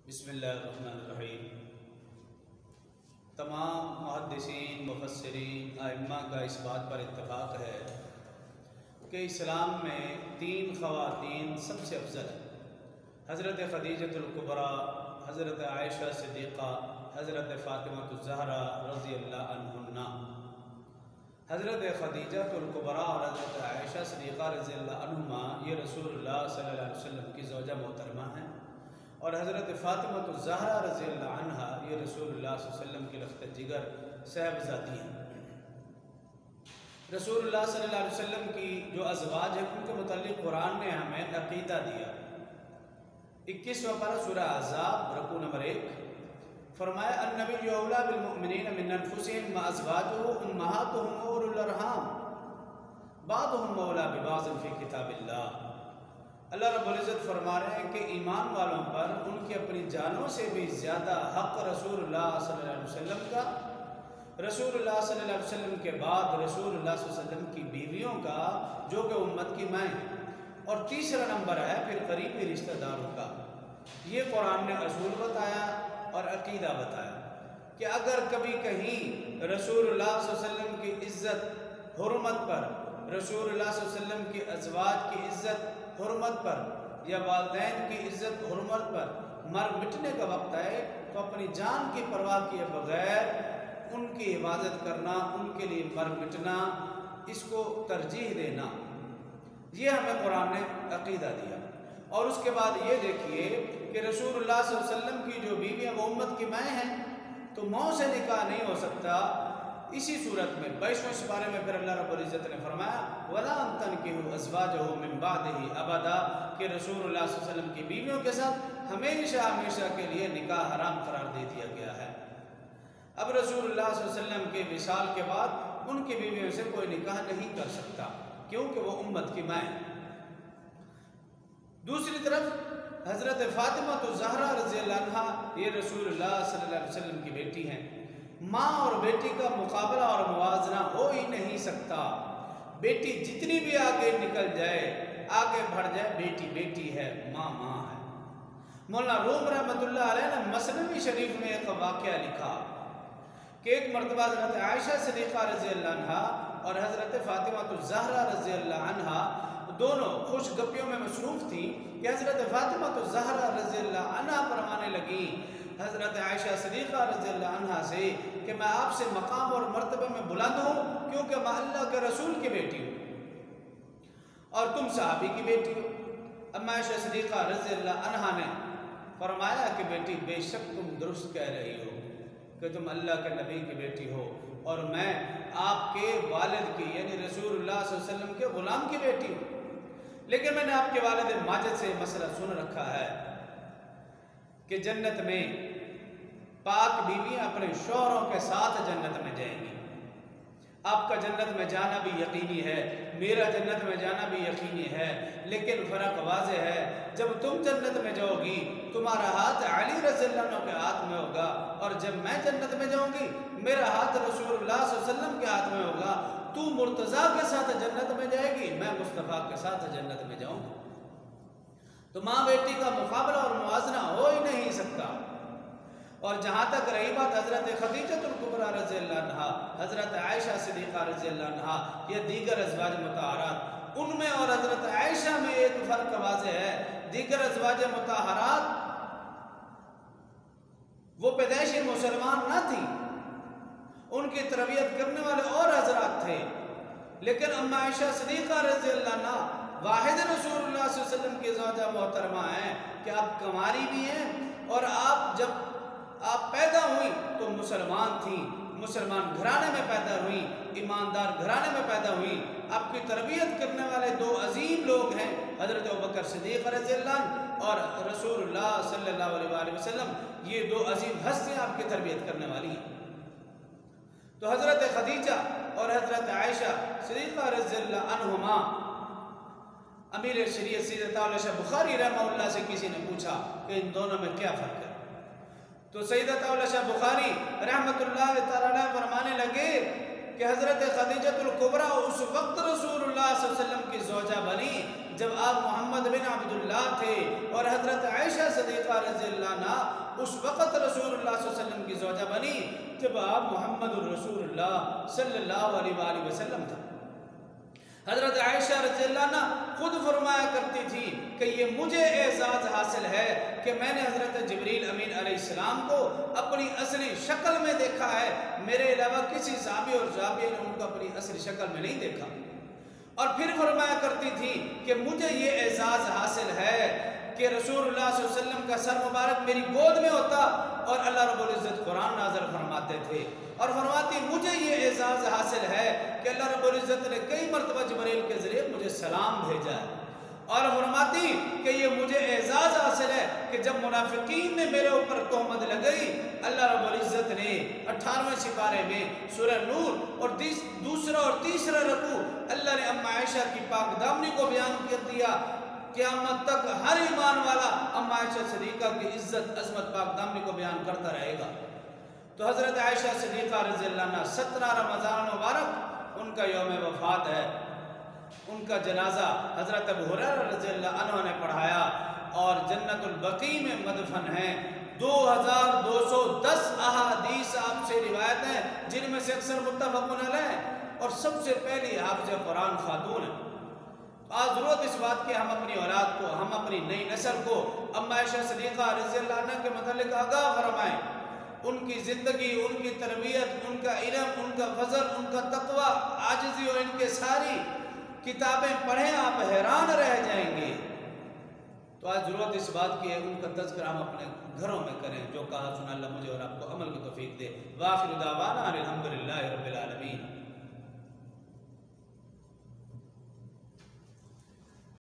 بسم اللہ الرحمن الرحیم۔ تمام محدثین، مفسرین، ائمہ کا اس بات پر اتفاق ہے کہ اسلام میں 3 خواتین سب سے افضل ہیں: حضرت خدیجہ الکبریٰ، حضرت عائشہ صدیقہ، حضرت فاطمہ الزہرا رضی اللہ عنہن۔ حضرت خدیجہ الکبریٰ اور حضرت عائشہ صدیقہ رضی اللہ عنہما یہ رسول اللہ صلی اللہ علیہ وسلم کی زوجہ محترمہ ہیں، اور حضرت فاطمہ الزہرا رضی اللہ عنہا یہ رسول اللہ صلی اللہ علیہ وسلم کی لخت جگر صاحبزادی ہیں۔ رسول اللہ صلی اللہ علیہ وسلم کی جو ازواج ہیں ان کے متعلق قرآن نے ہمیں عقیدہ دیا۔ 21واں پارہ سورہ احزاب رکوع نمبر 1 فرمایا: النبی اولیٰ بالمؤمنین من انفسہم وازواجہ امہاتہم واولو الارحام بعضہم اولیٰ ببعض فی کتاب اللہ۔ اللہ رب العزت فرما رہے ہیں کہ ایمان والوں پر ان کی اپنی جانوں سے بھی زیادہ حق رسول اللہ صلی اللہ علیہ وسلم کا، رسول اللہ صلی اللہ علیہ وسلم کے بعد رسول اللہ صلی اللہ علیہ وسلم کی بیویوں کا جو کہ امت کی مائیں ہیں، اور تیسرا نمبر ہے پھر قریبی رشتہ داروں کا۔ یہ قرآن نے اصول بتایا اور عقیدہ بتایا کہ اگر کبھی کہیں رسول اللہ صلی اللہ علیہ وسلم کی عزت حرمت پر، رسول اللہ صلی اللہ علیہ وسلم کی ازواج کی عزت حرمت پر، یا والدین کی عزت حرمت پر مر مٹنے کا وقت آئے تو اپنی جان کی پرواہ کیے بغیر ان کی حفاظت کرنا، ان کے لیے مر مٹنا، اس کو ترجیح دینا، یہ ہمیں قرآن نے عقیدہ دیا۔ اور اس کے بعد یہ دیکھیے کہ رسول اللہ صلی اللہ علیہ وسلم کی جو بیویاں وہ امت کی مائیں ہیں، تو ماؤں سے نکاح نہیں ہو سکتا۔ اسی صورت میں 22ویں سپارے میں پھر اللہ رب العزت نے فرمایا: وَلَا أَن تَنكِحُوا أَزْوَاجَهُ مِن بَعْدِهِ أَبَدًا، کہ رسول اللہ صلی اللہ علیہ وسلم کی بیویوں کے ساتھ ہمیشہ ہمیشہ کے لیے نکاح حرام قرار دے دیا گیا ہے۔ اب رسول اللہ صلی اللہ علیہ وسلم کے وصال کے بعد ان کی بیویوں سے کوئی نکاح نہیں کر سکتا، کیونکہ وہ امت کی مائیں۔ دوسری طرف حضرت فاطمہ الزہرا رضی اللہ عنہا یہ رسول اللہ صلی اللہ علیہ وسلم کی بیٹی ہیں۔ ماں اور بیٹی کا مقابلہ اور موازنہ ہو ہی نہیں سکتا۔ بیٹی جتنی بھی آگے نکل جائے، آگے بڑھ جائے، بیٹی بیٹی ہے، ماں ماں ہے۔ مولانا روم رحمۃ اللہ علیہ نے مثنوی شریف میں ایک واقعہ لکھا کہ ایک مرتبہ حضرت عائشہ صدیقہ رضی اللہ عنہا اور حضرت فاطمہ الزہرا رضی اللہ عنہا دونوں خوش گپیوں میں مصروف تھیں کہ حضرت فاطمہ الزہرا رضی اللہ عنہا فرمانے لگی حضرت عائشہ صدیقہ رضی اللہ عنہا سے کہ میں آپ سے مقام اور مرتبے میں بلند ہوں، کیونکہ میں اللہ کے رسول کی بیٹی ہوں اور تم صحابی کی بیٹی ہو۔ اما عائشہ صدیقہ رضی اللہ عنہا نے فرمایا کہ بیٹی بے شک تم درست کہہ رہی ہو کہ تم اللہ کے نبی کی بیٹی ہو، اور میں آپ کے والد کی یعنی رسول اللہ صلی اللہ علیہ وسلم کے غلام کی بیٹی ہوں، لیکن میں نے آپ کے والد ماجد سے مسئلہ سن رکھا ہے کہ جنت میں پاک بیویاں اپنے شوہروں کے ساتھ جنت میں جائیں گی۔ آپ کا جنت میں جانا بھی یقینی ہے، میرا جنت میں جانا بھی یقینی ہے، لیکن فرق واضح ہے، جب تم جنت میں جاؤ گی تمہارا ہاتھ علی رضی اللہ عنہ کے ہاتھ میں ہوگا، اور جب میں جنت میں جاؤں گی میرا ہاتھ رسول اللہ صلی اللہ علیہ وسلم کے ہاتھ میں ہوگا۔ تو مرتضیٰ کے ساتھ جنت میں جائے گی، میں مصطفیٰ کے ساتھ جنت میں جاؤں گی۔ تو ماں بیٹی کا مقابلہ اور موازنہ ہو ہی نہیں سکتا۔ اور جہاں تک رہی بات حضرت خدیجہ الکبریٰ رضی اللہ عنہا، حضرت عائشہ صدیقہ رضی اللہ عنہا یا دیگر ازواج مطہرات، ان میں اور حضرت عائشہ میں ایک فرق واضح ہے۔ دیگر ازواج مطہرات وہ پیدائشی مسلمان نہ تھیں، ان کی تربیت کرنے والے اور حضرات تھے، لیکن اما عائشہ صدیقہ رضی اللہ عنہا واحد رسول اللہ صلی اللہ علیہ وسلم کی زوجہ محترمہ ہیں کہ آپ کماری بھی ہیں، اور جب آپ پیدا ہوئی تو مسلمان تھیں، مسلمان گھرانے میں پیدا ہوئی، ایماندار گھرانے میں پیدا ہوئی۔ آپ کی تربیت کرنے والے 2 عظیم لوگ ہیں، حضرت ابوبکر صدیق رضی اللہ عنہ اور رسول اللہ صلی اللہ علیہ وآلہ وسلم۔ یہ 2 عظیم ہستیاں آپ کی تربیت کرنے والی ہیں۔ تو حضرت خدیجہ اور حضرت عائشہ صدیقہ رضی اللہ عنہما، امیر شریعت سیدۃ اولیا شاہ بخاری رحمہ اللہ سے کسی نے پوچھا کہ ان دونوں میں کیا فرق ہے، تو سیدۃ اولیا شاہ بخاری رحمۃ اللہ تعالی فرمانے لگے کہ حضرت خدیجہ الکبریٰ اس وقت رسول اللہ صلی اللہ علیہ وسلم کی زوجہ بنی جب آپ محمد بن عبداللہ تھے، اور حضرت عائشہ صدیقہ رضی اللہ عنہ اس وقت رسول اللہ صلی اللہ علیہ وسلم کی زوجہ بنی جب آپ محمد الرسول اللہ صلی اللہ علیہ وآلہ وسلم تھا۔ حضرت عائشہ رضی اللہ عنہ خود فرمایا کرتی تھی کہ یہ مجھے اعزاز حاصل ہے کہ میں نے حضرت جبریل امین علیہ السلام کو اپنی اصلی شکل میں دیکھا ہے، میرے علاوہ کسی صحابی اور زابیہ نے ان کو اپنی اصلی شکل میں نہیں دیکھا۔ اور پھر فرمایا کرتی تھی کہ مجھے یہ اعزاز حاصل ہے کہ رسول اللہ صلی اللہ علیہ وسلم کا سر مبارک میری گود میں ہوتا اور اللہ رب العزت قرآن نازل فرماتے تھے، اور فرماتی مجھے یہ اعزاز حاصل ہے کہ اللہ رب العزت نے کئی مرتبہ جبریل کے ذریعے مجھے سلام بھیجا ہے، اور فرماتی کہ یہ مجھے اعزاز حاصل ہے کہ جب منافقین نے میرے اوپر تہمت لگئی، اللہ رب العزت نے 18ویں سپارے میں سورہ نور اور دوسرا اور تیسرا رکوع اللہ نے ام عائشہ کی پاک دامنی کو بیان کر دیا۔ قیامت تک ہر ایمان والا ام عائشہ صدیقہ کی عزت عظمت پاک دامنی کو بیان کرتا رہے گا۔ تو حضرت عائشہ صدیقہ رضی اللہ عنہ 17 رمضان مبارک ان کا یوم وفات ہے، ان کا جنازہ حضرت ابو ہریرہ رضی اللہ عنہ نے پڑھایا اور جنت البقیع میں مدفن ہیں۔ 2210 احادیث آپ سے روایت ہیں جن میں سے اکثر متفقون علیہ اور سب سے پہلی حافظ قرآن خاتون ہیں۔ آج ضرورت اس بات کی ہم اپنی اولاد کو، ہم اپنی نئی نسل کو ام عائشہ صدیقہ رضی اللہ عنہ کے متعلق آگاہ فرمائیں، ان کی زندگی، ان کی تربیت، ان کا علم، ان کا فضل، ان کا تقوی، عاجزی اور ان کے ساری کتابیں پڑھیں آپ حیران رہ جائیں گے۔ تو آج ضرورت اس بات کی ہے ان کا تذکرہ ہم اپنے گھروں میں کریں۔ جو کہا سنا اللہ مجھے اور آپ کو عمل کی توفیق دے۔ وآخر دعوانا الحمدللہ رب العالمین۔